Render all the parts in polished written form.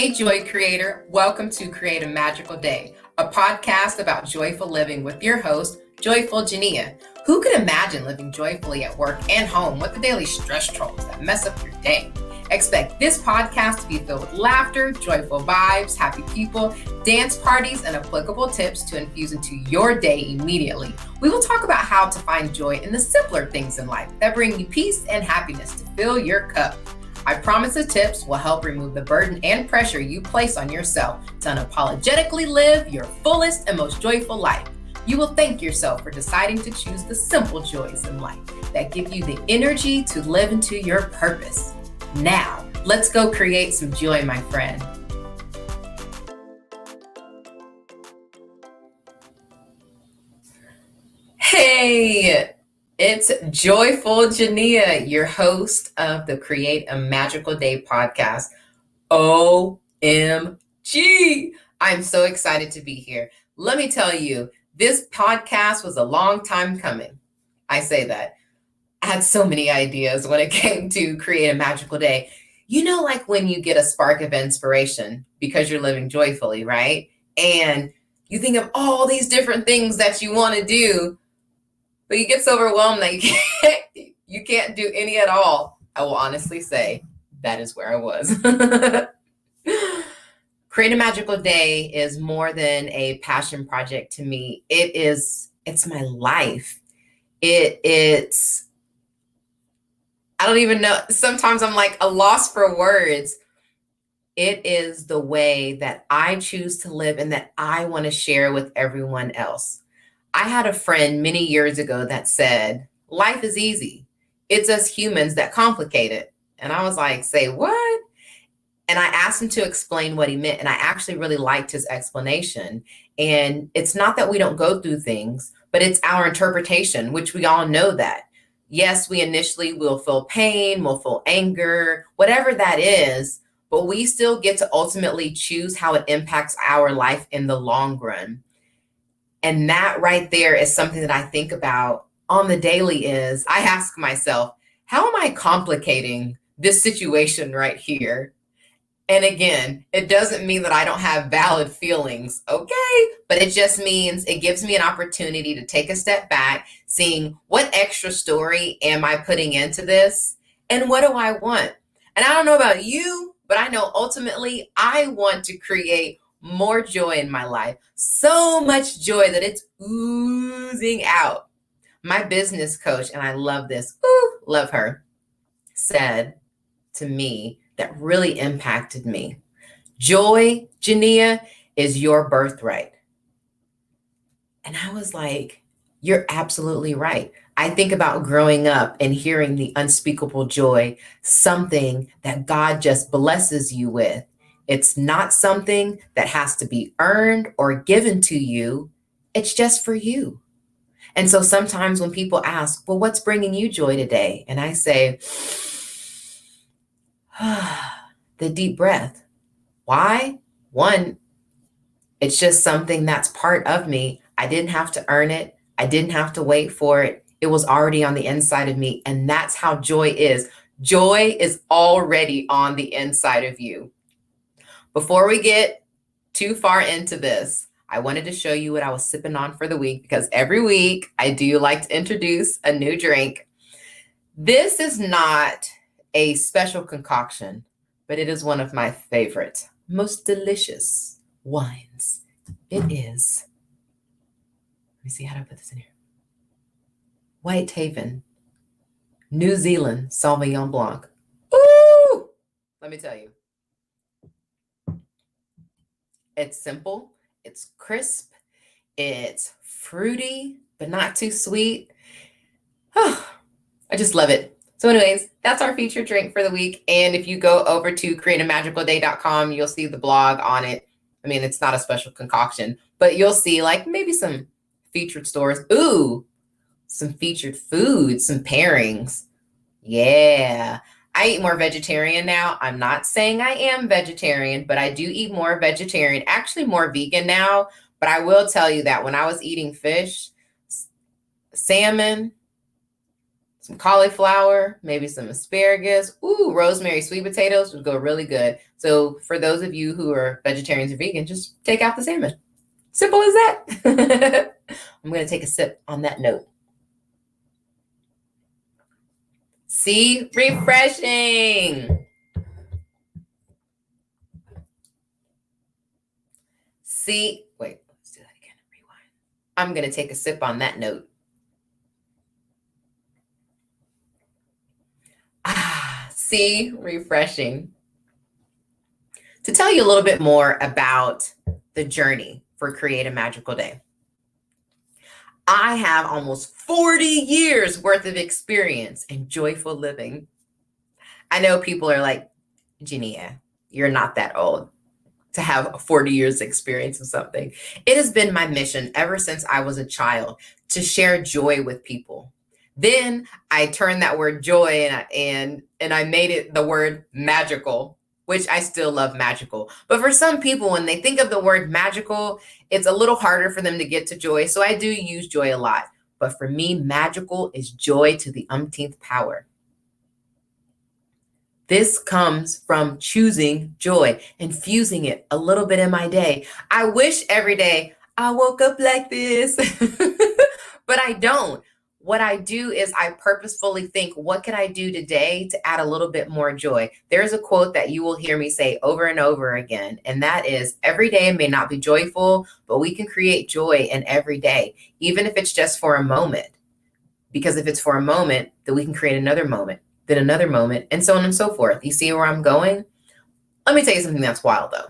Hey, Joy Creator. Welcome to Create a Magical Day, a podcast about joyful living with your host, Joyful Genia. Who could imagine living joyfully at work and home with the daily stress trolls that mess up your day? Expect this podcast to be filled with laughter, joyful vibes, happy people, dance parties, and applicable tips to infuse into your day immediately. We will talk about how to find joy in the simpler things in life that bring you peace and happiness to fill your cup. I promise the tips will help remove the burden and pressure you place on yourself to unapologetically live your fullest and most joyful life. You will thank yourself for deciding to choose the simple joys in life that give you the energy to live into your purpose. Now, let's go create some joy, my friend. Hey! It's Joyful Genia, your host of the Create a Magical Day podcast. OMG! I'm so excited to be here. Let me tell you, this podcast was a long time coming. I say that. I had so many ideas when it came to Create a Magical Day. You know, like when you get a spark of inspiration because you're living joyfully, right? And you think of all these different things that you want to do, but you get so overwhelmed that you can't do any at all. I will honestly say that is where I was. Create a Magical Day is more than a passion project to me. It's my life. It's I don't even know. Sometimes I'm like a loss for words. It is the way that I choose to live and that I want to share with everyone else. I had a friend many years ago that said, life is easy. It's us humans that complicate it. And I was like, say what? And I asked him to explain what he meant. And I actually really liked his explanation. And it's not that we don't go through things, but it's our interpretation, which we all know that. Yes, we initially will feel pain, we'll feel anger, whatever that is, but we still get to ultimately choose how it impacts our life in the long run. And that right there is something that I think about on the daily is I ask myself, how am I complicating this situation right here? And again, it doesn't mean that I don't have valid feelings, okay? But it just means it gives me an opportunity to take a step back, seeing what extra story am I putting into this and what do I want? And I don't know about you, but I know ultimately I want to create more joy in my life. So much joy that it's oozing out. My business coach, and I love this, love her, said to me that really impacted me. Joy, Genia, is your birthright. And I was like, you're absolutely right. I think about growing up and hearing the unspeakable joy, something that God just blesses you with. It's not something that has to be earned or given to you. It's just for you. And so sometimes when people ask, well, what's bringing you joy today? And I say, the deep breath. Why? One, it's just something that's part of me. I didn't have to earn it. I didn't have to wait for it. It was already on the inside of me. And that's how joy is. Joy is already on the inside of you. Before we get too far into this, I wanted to show you what I was sipping on for the week because every week I do like to introduce a new drink. This is not a special concoction, but it is one of my favorite, most delicious wines. It is, let me see how to put this in here. Whitehaven, New Zealand Sauvignon Blanc. Ooh! Let me tell you. It's simple, it's crisp, it's fruity, but not too sweet. Oh, I just love it. So anyways, that's our featured drink for the week. And if you go over to createamagicalday.com, you'll see the blog on it. I mean, it's not a special concoction, but you'll see like maybe some featured stores. Ooh, some featured foods, some pairings. Yeah. I eat more vegetarian now. I'm not saying I am vegetarian, but I do eat more vegetarian, actually more vegan now. But I will tell you that when I was eating fish, salmon, some cauliflower, maybe some asparagus. Ooh, rosemary, sweet potatoes would go really good. So for those of you who are vegetarians or vegan, just take out the salmon. Simple as that. I'm going to take a sip on that note. See, refreshing. See, wait, let's do that again. Rewind. I'm going to take a sip on that note. See, refreshing. To tell you a little bit more about the journey for Create a Magical Day. I have almost 40 years worth of experience in joyful living. I know people are like, Genia, you're not that old to have 40 years experience of something. It has been my mission ever since I was a child to share joy with people. Then I turned that word joy and I made it the word magical, which I still love magical. But for some people, when they think of the word magical, it's a little harder for them to get to joy. So I do use joy a lot. But for me, magical is joy to the umpteenth power. This comes from choosing joy, infusing it a little bit in my day. I wish every day I woke up like this, but I don't. What I do is I purposefully think, what can I do today to add a little bit more joy? There's a quote that you will hear me say over and over again, and that is, every day may not be joyful, but we can create joy in every day, even if it's just for a moment. Because if it's for a moment, then we can create another moment, then another moment, and so on and so forth. You see where I'm going? Let me tell you something that's wild, though.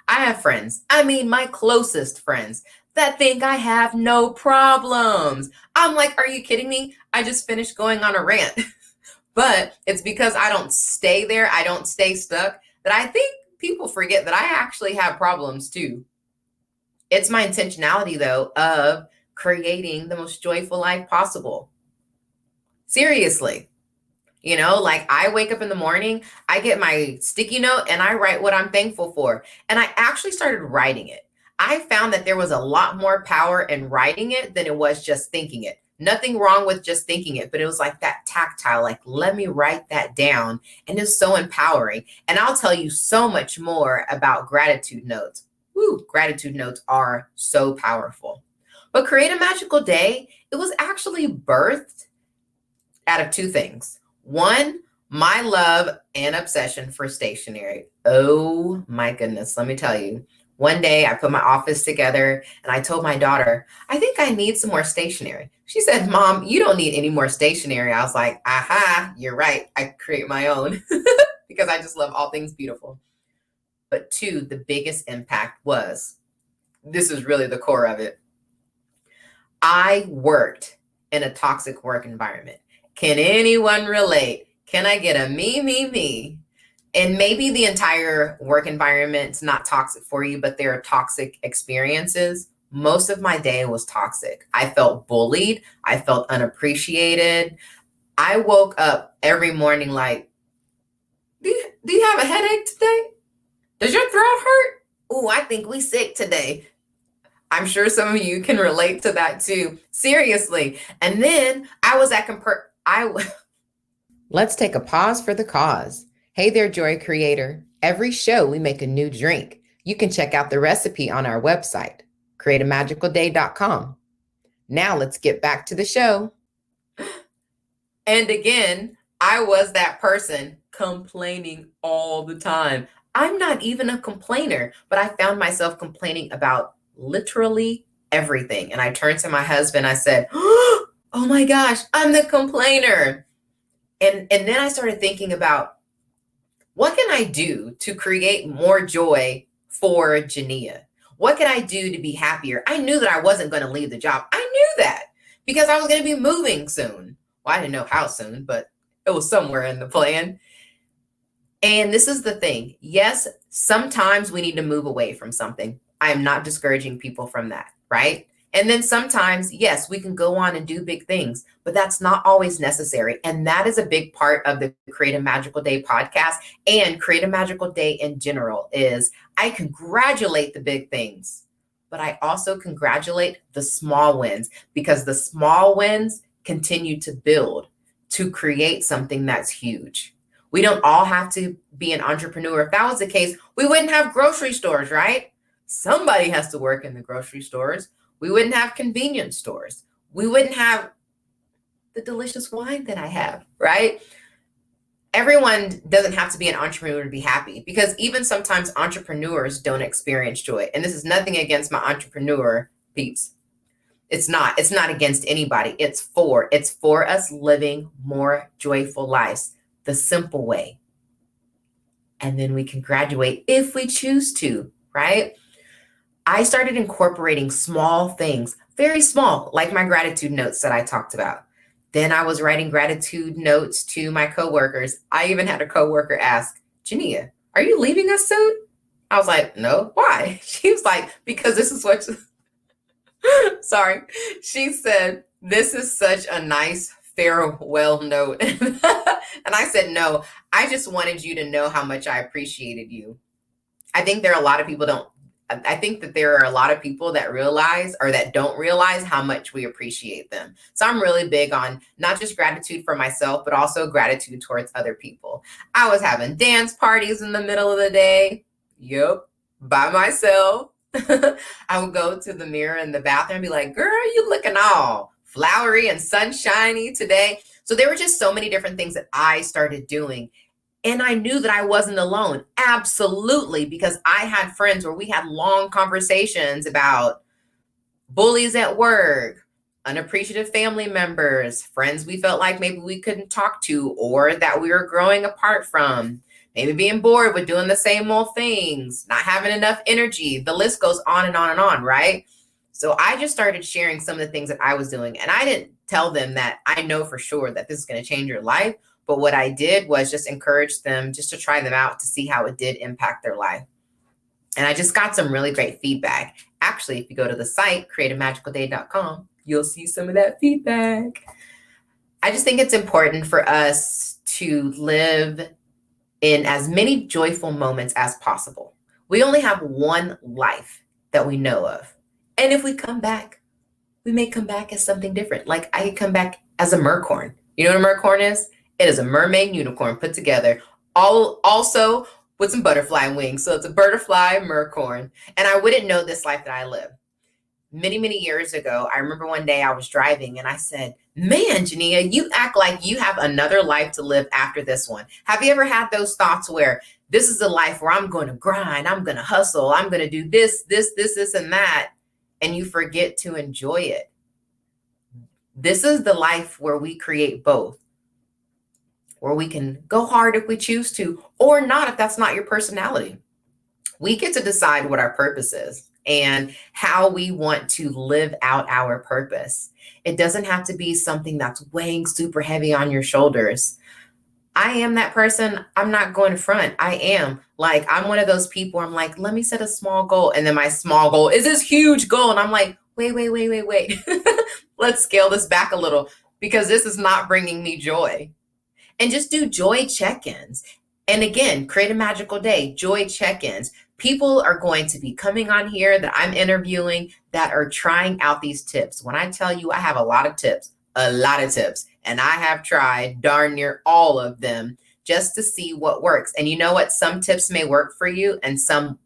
I have friends, my closest friends, that think I have no problems. I'm like, are you kidding me? I just finished going on a rant. But it's because I don't stay there, I don't stay stuck, that I think people forget that I actually have problems too. It's my intentionality, though, of creating the most joyful life possible. Seriously. Like I wake up in the morning, I get my sticky note and I write what I'm thankful for. And I actually started writing it. I found that there was a lot more power in writing it than it was just thinking it. Nothing wrong with just thinking it, but it was like that tactile, like, let me write that down. And it's so empowering. And I'll tell you so much more about gratitude notes. Woo, gratitude notes are so powerful. But Create a Magical Day, it was actually birthed out of two things. One, my love and obsession for stationery. Oh my goodness, let me tell you. One day I put my office together and I told my daughter, I think I need some more stationery. She said, Mom, you don't need any more stationery. I was like, aha, you're right. I create my own because I just love all things beautiful. But two, the biggest impact was, this is really the core of it. I worked in a toxic work environment. Can anyone relate? Can I get a me? And maybe the entire work environment's not toxic for you, but there are toxic experiences. Most of my day was toxic. I felt bullied. I felt unappreciated. I woke up every morning like, do you have a headache today? Does your throat hurt? Ooh, I think we sick today. I'm sure some of you can relate to that too. Seriously. And then I was at Let's take a pause for the cause. Hey there, Joy Creator. Every show we make a new drink. You can check out the recipe on our website, createamagicalday.com. Now let's get back to the show. And again, I was that person complaining all the time. I'm not even a complainer, but I found myself complaining about literally everything. And I turned to my husband, I said, oh my gosh, I'm the complainer. And then I started thinking about, what can I do to create more joy for Genia? What can I do to be happier? I knew that I wasn't going to leave the job. I knew that because I was going to be moving soon. Well, I didn't know how soon, but it was somewhere in the plan. And this is the thing. Yes, sometimes we need to move away from something. I am not discouraging people from that, right? And then sometimes, yes, we can go on and do big things, but that's not always necessary. And that is a big part of the Create a Magical Day podcast and Create a Magical Day in general is I congratulate the big things, but I also congratulate the small wins because the small wins continue to build to create something that's huge. We don't all have to be an entrepreneur. If that was the case, we wouldn't have grocery stores, right? Somebody has to work in the grocery stores. We wouldn't have convenience stores. We wouldn't have the delicious wine that I have, right? Everyone doesn't have to be an entrepreneur to be happy, because even sometimes entrepreneurs don't experience joy. And this is nothing against my entrepreneur peeps. It's not against anybody. It's for us living more joyful lives, the simple way. And then we can graduate if we choose to, right? I started incorporating small things, very small, like my gratitude notes that I talked about. Then I was writing gratitude notes to my coworkers. I even had a coworker ask, Genia, are you leaving us soon? I was like, no, why? She was like, because this is what sorry. She said, this is such a nice farewell note. And I said, no, I just wanted you to know how much I appreciated you. I think there are a lot of people I think that there are a lot of people that realize or that don't realize how much we appreciate them. So I'm really big on not just gratitude for myself, but also gratitude towards other people. I was having dance parties in the middle of the day. Yep, by myself. I would go to the mirror in the bathroom and be like, girl, you looking all flowery and sunshiny today. So there were just so many different things that I started doing. And I knew that I wasn't alone. Absolutely. Because I had friends where we had long conversations about bullies at work, unappreciative family members, friends we felt like maybe we couldn't talk to or that we were growing apart from. Maybe being bored with doing the same old things, not having enough energy. The list goes on and on and on, right? So I just started sharing some of the things that I was doing. And I didn't tell them that I know for sure that this is going to change your life. But what I did was just encourage them just to try them out to see how it did impact their life. And I just got some really great feedback. Actually, if you go to the site, createamagicalday.com, you'll see some of that feedback. I just think it's important for us to live in as many joyful moments as possible. We only have one life that we know of. And if we come back, we may come back as something different. Like I could come back as a mercorn. You know what a mercorn is? It is a mermaid unicorn put together, also with some butterfly wings. So it's a butterfly mercorn. And I wouldn't know this life that I live. Many, many years ago, I remember one day I was driving and I said, man, Genia, you act like you have another life to live after this one. Have you ever had those thoughts where this is a life where I'm going to grind, I'm going to hustle, I'm going to do this, and that, and you forget to enjoy it? This is the life where we create both, where we can go hard if we choose to, or not if that's not your personality. We get to decide what our purpose is and how we want to live out our purpose. It doesn't have to be something that's weighing super heavy on your shoulders. I am that person. I'm not going to front. I am. Like, I'm one of those people where I'm like, let me set a small goal. And then my small goal is this huge goal. And I'm like, wait. Let's scale this back a little because this is not bringing me joy. And just do joy check-ins. And again, create a magical day, joy check-ins. People are going to be coming on here that I'm interviewing that are trying out these tips. When I tell you I have a lot of tips, and I have tried darn near all of them just to see what works. And you know what? Some tips may work for you and some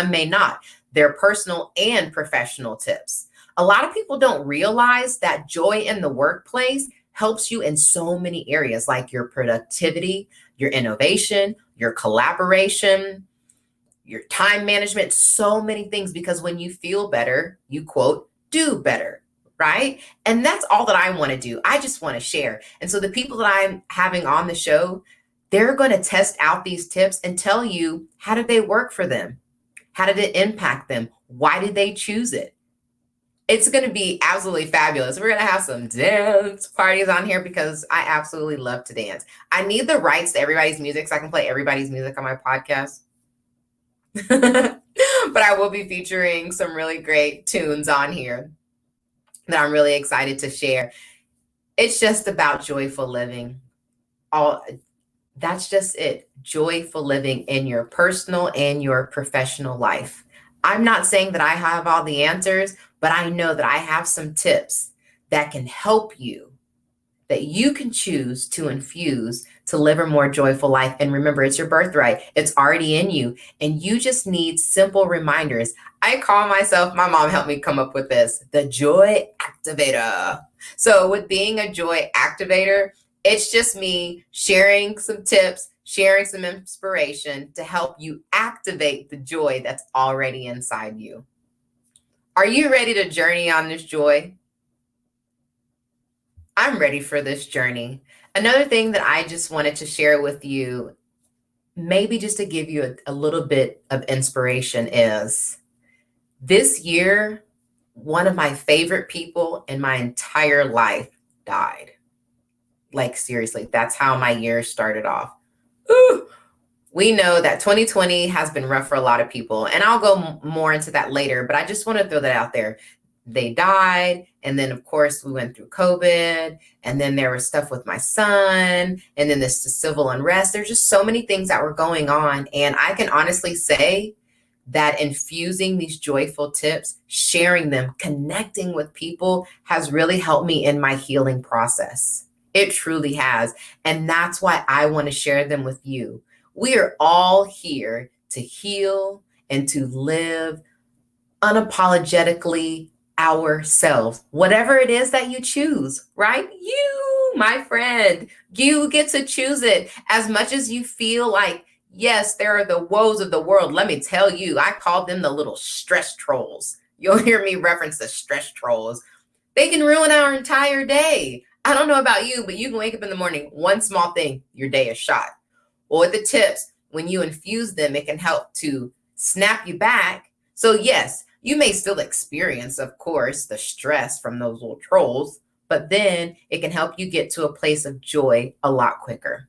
may not. They're personal and professional tips. A lot of people don't realize that joy in the workplace helps you in so many areas, like your productivity, your innovation, your collaboration, your time management, so many things, because when you feel better, you quote, do better, right? And that's all that I want to do. I just want to share. And so the people that I'm having on the show, they're going to test out these tips and tell you, how did they work for them? How did it impact them? Why did they choose it? It's going to be absolutely fabulous. We're going to have some dance parties on here because I absolutely love to dance. I need the rights to everybody's music so I can play everybody's music on my podcast. But I will be featuring some really great tunes on here that I'm really excited to share. It's just about joyful living. That's just it. Joyful living in your personal and your professional life. I'm not saying that I have all the answers, but I know that I have some tips that can help you that you can choose to infuse to live a more joyful life. And remember, it's your birthright. It's already in you. And you just need simple reminders. I call myself, my mom helped me come up with this, the joy activator. So with being a joy activator, it's just me sharing some tips, sharing some inspiration to help you activate the joy that's already inside you. Are you ready to journey on this joy? I'm ready for this journey. Another thing that I just wanted to share with you, maybe just to give you a little bit of inspiration, is this year, one of my favorite people in my entire life died. Like, seriously, that's how my year started off. Ooh. We know that 2020 has been rough for a lot of people, and I'll go more into that later, but I just want to throw that out there. They died, and then, of course, we went through COVID, and then there was stuff with my son, and then this civil unrest. There's just so many things that were going on, and I can honestly say that infusing these joyful tips, sharing them, connecting with people has really helped me in my healing process. It truly has, and that's why I want to share them with you. We are all here to heal and to live unapologetically ourselves, whatever it is that you choose, right? You, my friend, you get to choose it as much as you feel like, yes, there are the woes of the world. Let me tell you, I call them the little stress trolls. You'll hear me reference the stress trolls. They can ruin our entire day. I don't know about you, but you can wake up in the morning, one small thing, your day is shot. Or the tips, when you infuse them, it can help to snap you back. So yes, you may still experience, of course, the stress from those little trolls, but then it can help you get to a place of joy a lot quicker.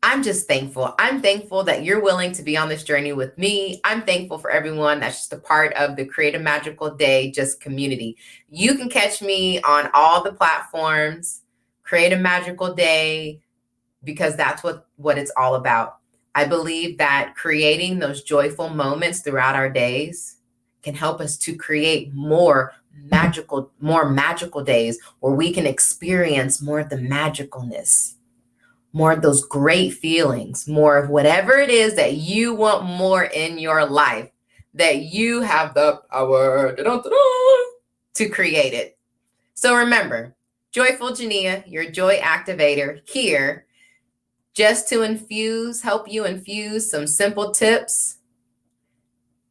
I'm just thankful. I'm thankful that you're willing to be on this journey with me. I'm thankful for everyone that's just a part of the Create a Magical Day just community. You can catch me on all the platforms, Create a Magical Day, because that's what it's all about. I believe that creating those joyful moments throughout our days can help us to create more magical days where we can experience more of the magicalness, more of those great feelings, more of whatever it is that you want more in your life, that you have the power to create it. So remember, Joyful Genia, your joy activator, here just to help you infuse some simple tips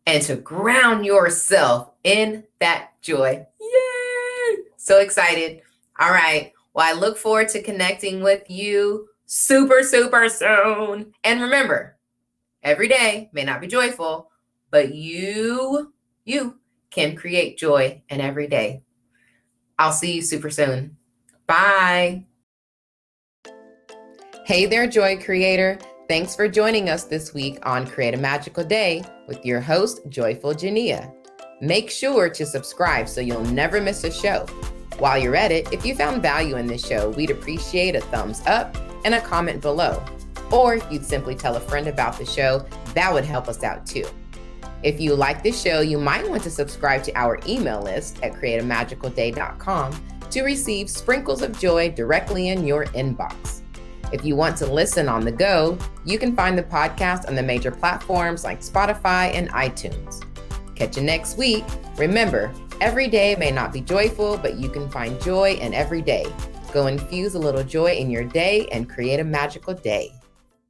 and to ground yourself in that joy. Yay! So excited. All right. Well, I look forward to connecting with you super soon. And remember, every day may not be joyful, but you can create joy in every day. I'll see you super soon. Bye. Hey there, Joy Creator. Thanks for joining us this week on Create a Magical Day with your host, Joyful Genia. Make sure to subscribe so you'll never miss a show. While you're at it, if you found value in this show, we'd appreciate a thumbs up and a comment below. Or if you'd simply tell a friend about the show, that would help us out too. If you like this show, you might want to subscribe to our email list at createamagicalday.com to receive sprinkles of joy directly in your inbox. If you want to listen on the go, you can find the podcast on the major platforms like Spotify and iTunes. Catch you next week. Remember, every day may not be joyful, but you can find joy in every day. Go infuse a little joy in your day and create a magical day.